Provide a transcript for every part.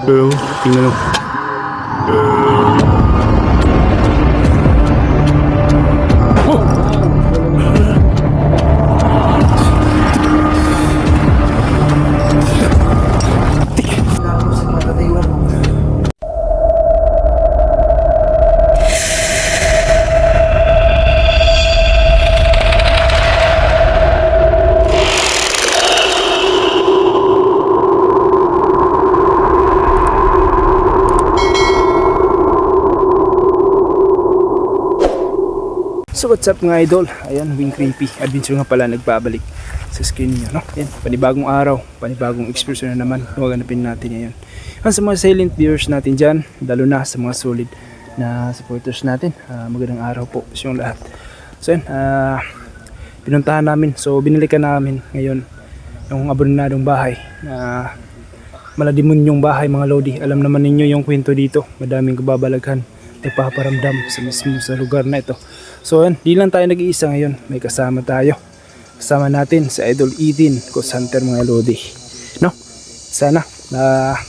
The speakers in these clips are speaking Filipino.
Pero, tingnan mo. So what's up mga idol, ayan Wing Creepy Adventure nga pala nagbabalik sa screen nyo, no? Ayan, panibagong araw, panibagong experience na naman maganapin natin ngayon. Sa mga silent viewers natin dyan, lalo na sa mga solid na supporters natin, magandang araw po sa yung lahat. So ayan, pinuntahan namin, so binalikan namin ngayon yung abandonadong bahay na maladimonyong bahay mga lodi. Alam naman ninyo yung kwento dito, madaming kababalaghan nagpaparamdam sa mismo sa lugar na ito. So di lang tayo nag-iisa ngayon, may kasama tayo. Kasama natin sa Idol Eden Ghost Hunter mga lodi, no? Sana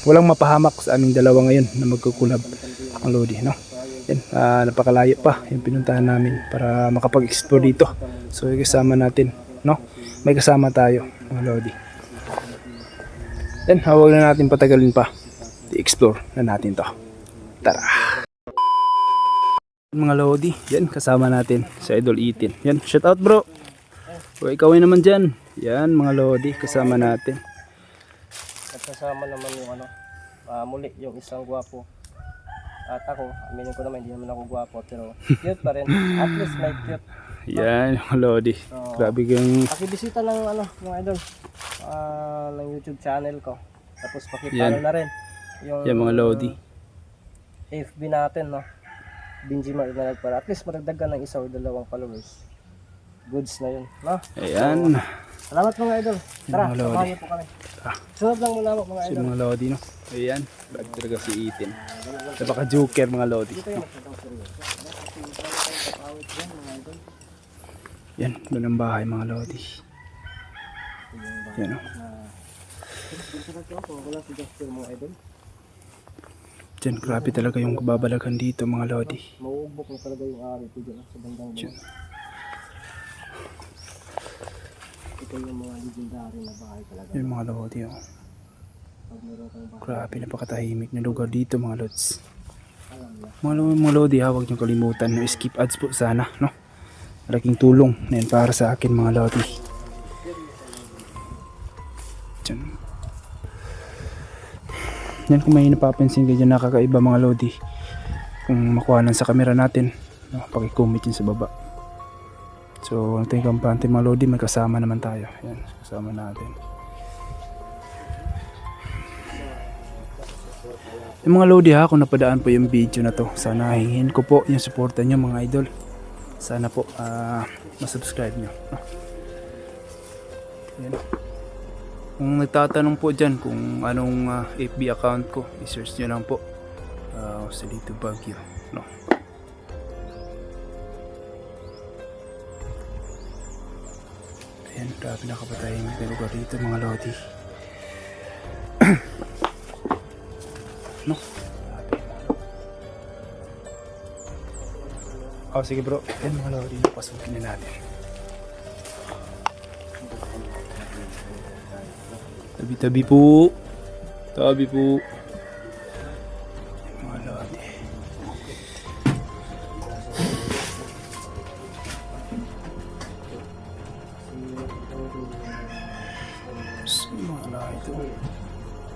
walang mapahamak sa aming dalawa ngayon na magkukulab mga lodi, no? Yan, napakalayo pa yung pinuntahan namin para makapag-explore dito. So kasama natin, no? May kasama tayo mga lodi. Yan, huwag na natin patagalin pa, i-explore na natin to. Tara! Mga lodi, yan kasama natin sa Idol Eden. Yan, shout out bro. O ikaw ay naman dyan. Yan mga lodi, kasama natin. At kasama naman yung muli yung isang gwapo. At ako, aminin ko naman hindi naman ako gwapo pero cute pa rin. At least may cute. Yan mga lodi. So, grabe kang pakibisita ng mga idol ng YouTube channel ko. Tapos pakipalo na rin yung yan mga lodi. FB natin, no. Benji Marinag para at least maragdagan ng isa o dalawang followers. Goods na yun, no? Ayan. So, salamat mga idol. Tara, mga lodi. samahan niyo po kami. Sunod lang muna mga Si idol. mga lodi, no? Ayan, ba't talaga si Eden. Napaka joker mga lodi, no? Yan, doon ang bahay mga lodi. Yan, no? Wala si Justin mga idol. Diyan, grabe talaga yung kababalaghan dito mga lodi. Mauubok na talaga yung ari ko dyan sa bandang Diyan. Ito yung mga legendary na bahay talaga. Yan mga lodi, oh. Pag meron kang bahay, Grabe, napakatahimik na lugar dito mga lods. Mga lodi ha, huwag niyong kalimutan no, skip ads po sana, no? Malaking tulong na yan para sa akin mga lodi. Diyan. Yan, kung may napapansin kayo dyan nakakaiba mga lodi, kung makuhanan sa camera natin, no, pakicomment yun sa baba. So ito yung kampante mga lodi, may kasama naman tayo. Yan, kasama natin. Yung mga lodi ha, kung napadaan po yung video na to, sana hingin ko po yung suporta nyo mga idol. Sana po masubscribe nyo, no? Yan. Kung nagtatanong po dyan kung anong FB account ko, i-search nyo lang po Salito Baguio, no? Ayan, grabe nakapatahimik na lugar dito mga lodi. No? Sige bro, ayan mga lodi, pasukin na natin. Tabi-tabi po. Tabi po. Mga lodi. Mga lodi ito.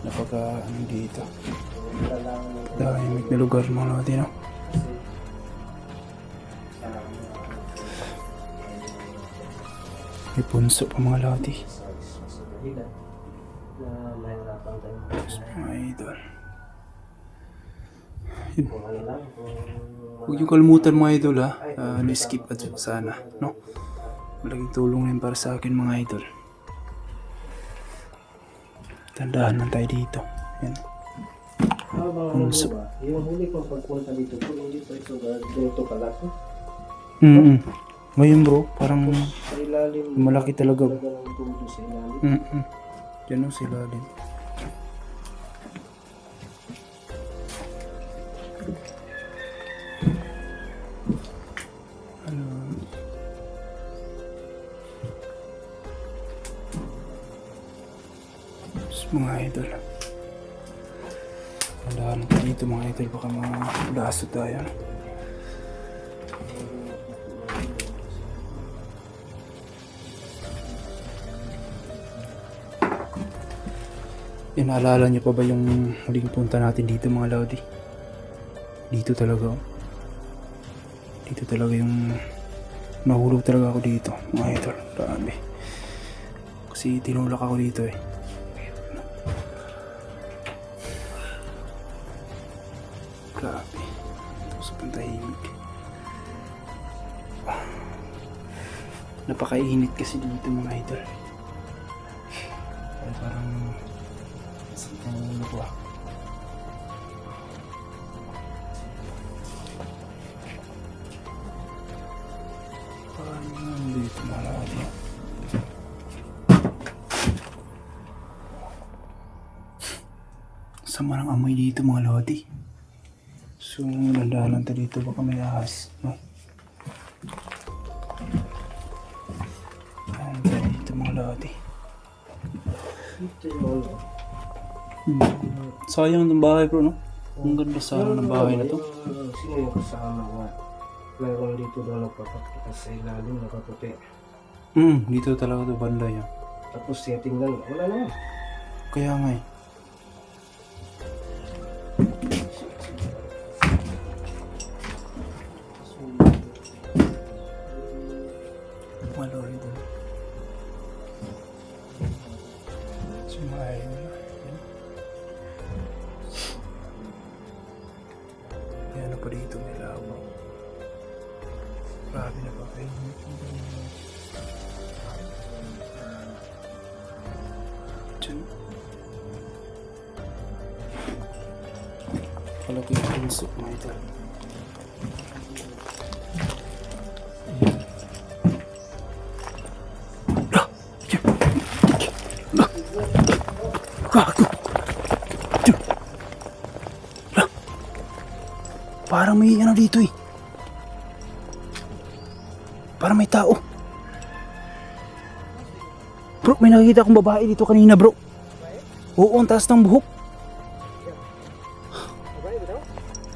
Napaka dito. Dahimik na lugar mga lodi, no? May punso pa mga lodi. na mahirapan tayo. Mga idol. Kung ano lang, Huwag yung kalimutan mga idol ha. Na-skip at sana, no? Malaking tulong yan para sa akin mga idol. Tandaan lang tayo dito. Yan. Punso. Yung huli kong pagpunta dito, kung hindi pa ito ganito kalaki. Ngayon bro, parang Sa ilalim, malaki talaga. talaga ng tulo sa ilalim. Yan o sila din. Ano? Tapos mga idol. Mandahan ko dito mga idol. Baka mga laso tayo. Inaalala niyo pa ba yung huling punta natin dito mga Lodi? Dito talaga. Oh. Dito talaga yung nahulog talaga ako dito mga idol. Grabe. Kasi tinulak ako dito eh. Grabe. Tapos pantahimik. Napakainit kasi dito mga idol. Ay, parang ang ulo ko ah. Parang dito mga Lodi. Sama ng amoy dito mga Lodi. So, nandahan tayo dito. Baka may ahas. No? Nandahan tayo dito mga Lodi. Ito yung Sayang ng bahay bro, no? Ang ganda sana ng bahay na to. Sino yung kasama nga? Mayroon dito daw nagpapakita sa ilalim, nakaputi. Dito talaga to banda yan. Tapos tingnan, wala naman. Kaya nga eh. Malori doon. Sumahay mo na. Yan na pa dito may labo. Grabe na pa kayo. Diyan. Kalaki yung puso mga ito. Gago! Parang may ano dito eh. Parang may tao. Bro, may nakikita akong babae dito kanina bro. Oo, ang taas ng buhok.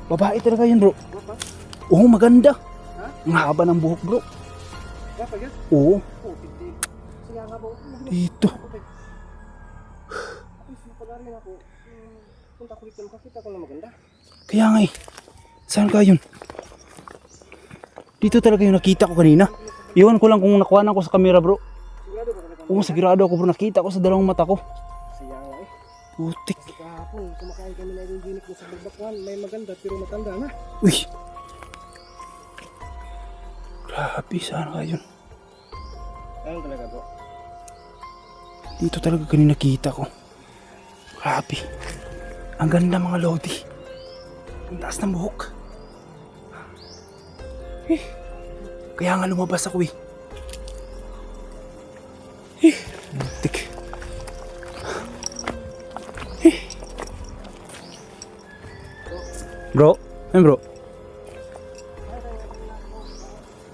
Babae talaga yun bro. Oo, maganda. Ang haba ng buhok bro. Oo. Dito. Punta ko dito, makakita ko na maganda. Kaya nga eh. Saan ka yun? Dito talaga yung nakita ko kanina. Iwan ko lang kung nakuha ko sa camera bro. Sigurado ba talaga? Oo, sigurado ako bro. Nakita ko sa dalawang mata ko. Sayang nga eh. Putik. Kahapon, kumakain kami na yung ginik na sa Balbakwan. May maganda pero matanda na. Uy. Grabe, saan ka yun? Ayun talaga bro. Dito talaga kanina nakita ko. Grabe. Ang ganda mga Lodi. Ang taas ng buhok. Kaya nga lumabas ako eh. Tik. Bro? Ayun bro.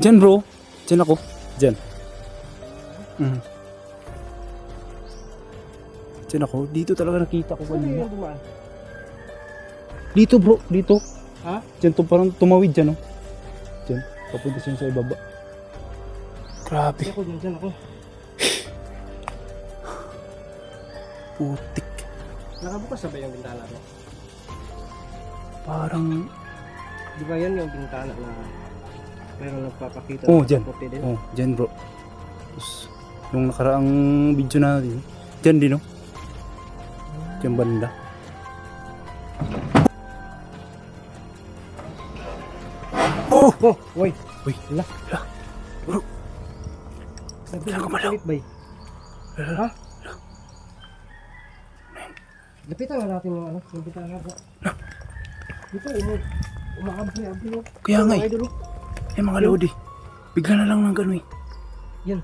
Diyan bro. Diyan ako. Diyan. Diyan ako. Dito talaga nakita ko Ano kanina. yung dumaan? Dito bro. Dito. Ha? Diyan to parang tumawid dyan oh. Diyan. Papunta siya sa ibaba. Grabe. Ako dyan ako. Putik. Nakabukas na ba yung bintana bro? Parang... Di ba yan yung bintana na mayroong nagpapakita Oh, na dyan. puti din? Oh, dyan bro. Tapos, nung nakaraang video natin, dyan din oh. Dyan banda. Oh! Oh! Uy! Uy! Wala. Wala. Bro! Sabi Saan mo ka malaw? kulit ba eh? Ha? Lapitan na natin yung ano, yung bintana bro. Dito, umaabri-abri oh. Kaya nga eh. Idol, oh. Eh mga Lodi. Bigla na lang ng gano'n eh. Yan.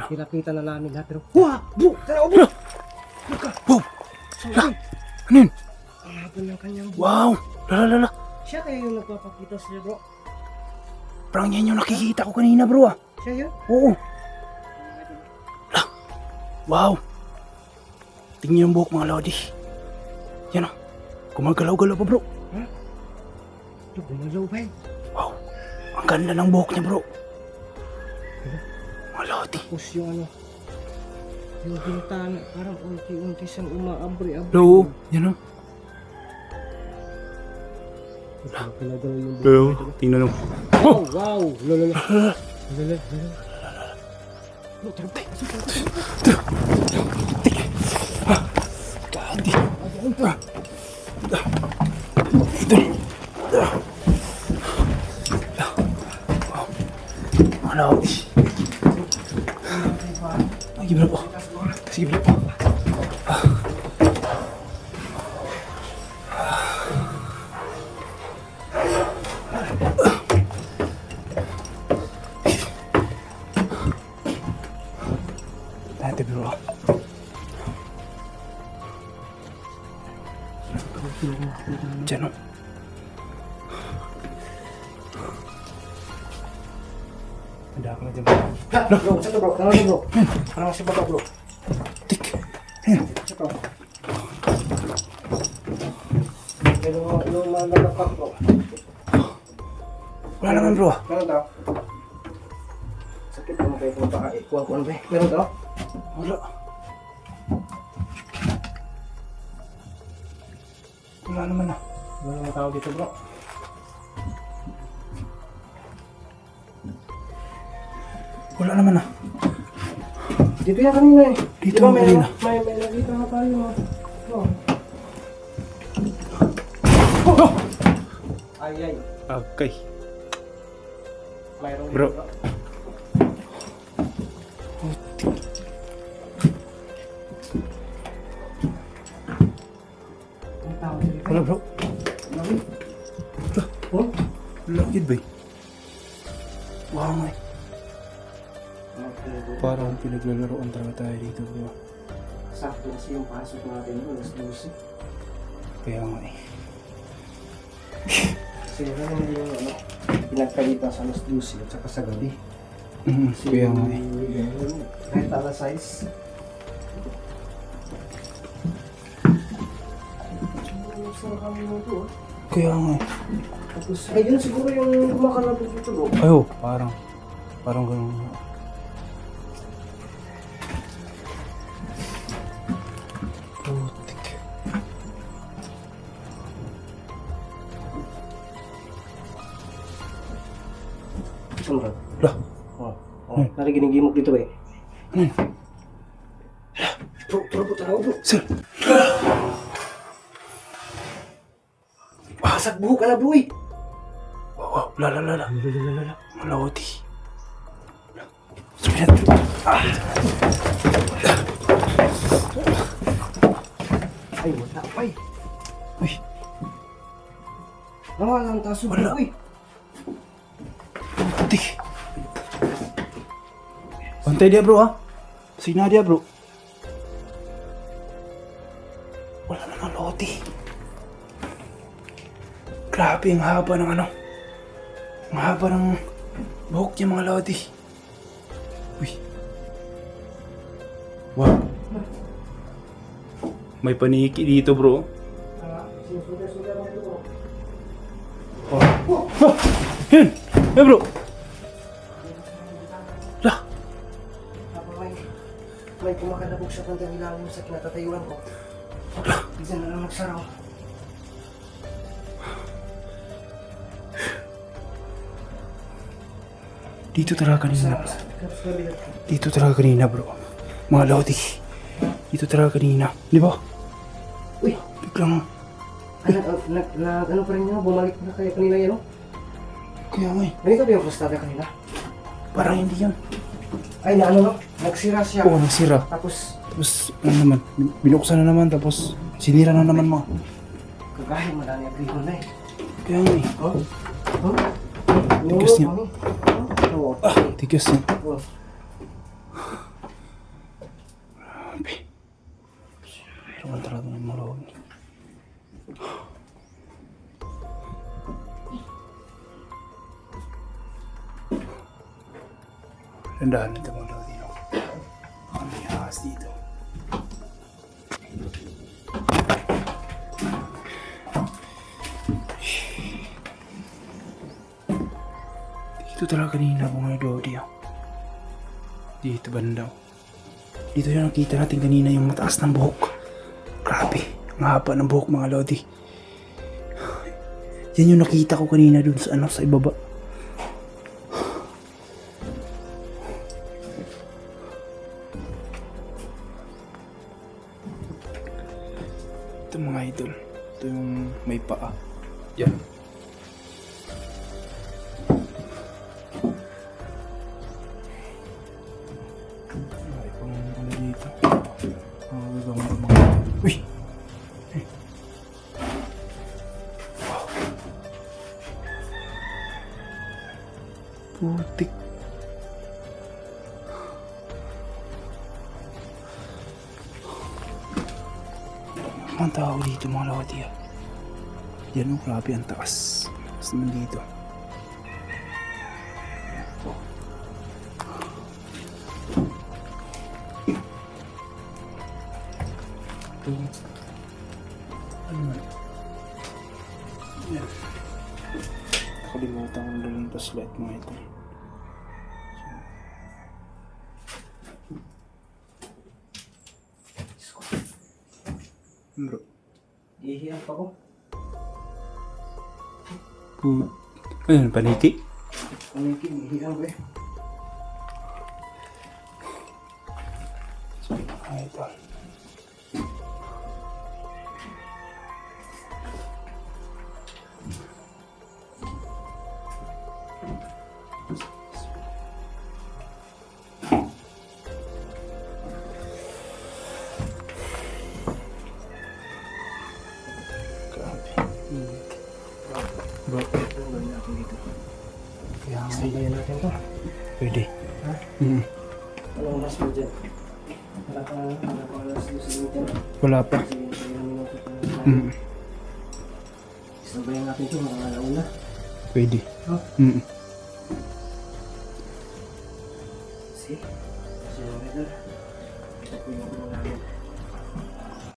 Kinakita na namin lahat pero... Wah! Bro! Tara, bro! Wow! Sorry. Ano yun? Ang hapon ng kanyang buhok. Wow! Lala! Siya kayo yung nagpapakita sa'yo, bro. Parang yan yung nakikita ko kanina bro ah. Siya yun? Oo. Lah. Wow. Tingnan yung buhok mga lodi. Yan ah. Gumagalaw-galaw pa bro. Ito, gumalaw ba yun? Wow. Ang ganda ng buhok niya bro. Mga lodi. Tapos yung ano, yung bintana, parang unti-unti siyang umaabri-abri. Hello. Yan ah. Pinagalaw yung Hello. Tingnan mo. Oh, wow! Lolo. Lolo. Dati. Mga lodi. Sige bro. Sige bro. Dati bro. Diyan o. Handa ka na dyan bro. Bro, saan to bro? Ano bro? Ano si baba bro? Tik. Ayan. Ito. Yung malalapak bro. Wala naman bro. Meron daw. Sakit mo kayo kung baka ikuha ko ano ba? Meron daw. Wala. Wala naman na. Wala naman tao dito bro. Wala naman na. Dito yan kanina eh. Dito Diba yung may kanina. may nakita ka tayo mo. Oh. Ay ay. Okay. Mayroong Bro. dito, May tao dito. Wala bro. Lagi. Oh? Wala kid ba? Wow nga eh. Parang pinaglalaroan talaga tayo dito bro. Sakto kasi yung pasok natin yun, alas 12. Kaya nga eh. Kasi yun hindi yung ano, pinagkalitan sa alas 12 at saka sa gabi. Kaya nga eh. Kahit alas 6. Kaya nga eh. Tapos, ayun siguro yung kumakalabog dito bro. Ayo, parang ganun. Putik. Sumrad. Lah. Oh, nariginigimok dito eh. Bro, bro, tanaw bro. Sir. Basag buhok ka na bro eh. Wow, lala. Malawati. Sabi natin. Ay, wala pa eh. Uy, Nawala ang taso Wala. bro eh. putik. Bantay dia bro ha. Sina dia bro. Wala naman loti. Grabe ang haba ng ano. Ang haba ng buhok niya mga lodi. Uy. Wow. May paniki dito bro. Sinusugar-sugar mo ito bro. Oh. Oh. Yan. Eh bro. Lah. Tapos may kumakalabog sa kandang ilalim sa kinatatayuan ko. Bigyan na lang nagsaraw. Dito talaga kanina. Sa kabilang. Dito talaga kanina bro. Mga lodi. Dito talaga kanina. Di ba? Uy! Biglang. Ano pa rin yun? Bumalik na kayo kanina yan, no? Kaya nga eh. Ganito ba yung frustada kanina? Parang hindi yan. Ay, na ano, no? Nagsira siya. Oo, nagsira. Tapos, Tapos ano naman. Binuksan na naman. Tapos sinira na naman mga. kagahin mo na niya green na eh. Kaya nga eh. Oh? Oh? Tigas niya. Oo. Tigas yan. Oh. Grabe. Meron talaga ng mga lodi. Dandahan ito mga lodi. No? May ahas dito. Dito talaga kanina mga lodi. Oh. Dito banda. Dito yung nakita natin kanina yung mataas ng buhok. Grabe. Ang haba ng buhok mga lodi. Yan yung nakita ko kanina dun sa sa ibaba. Ito mga idol. Ito yung may paa. Yan. Ay, pang ano dito. Mga. Uy! Putik. Ang tao dito mga lodi. Yan o, grabe ang taas. Taas naman dito. Ito. Ano man? Yan. Nakalimutan kong dalang flashlight mga ito. Bro. Ihiyan pa ko. Ayun, paniki. Panikin, ihiyan ko eh. Ay, ito. Bro, Ano gawin natin dito? kaya nga. Sabayan natin to. Pwede. Ha? Mm. Anong oras mo dyan? Wala pa alas mo dyan. Wala pa. Sige, sabayan minuto pa na tayo. Mm. Sabayan natin ito, mga alauna. Pwede. Ha? Mm.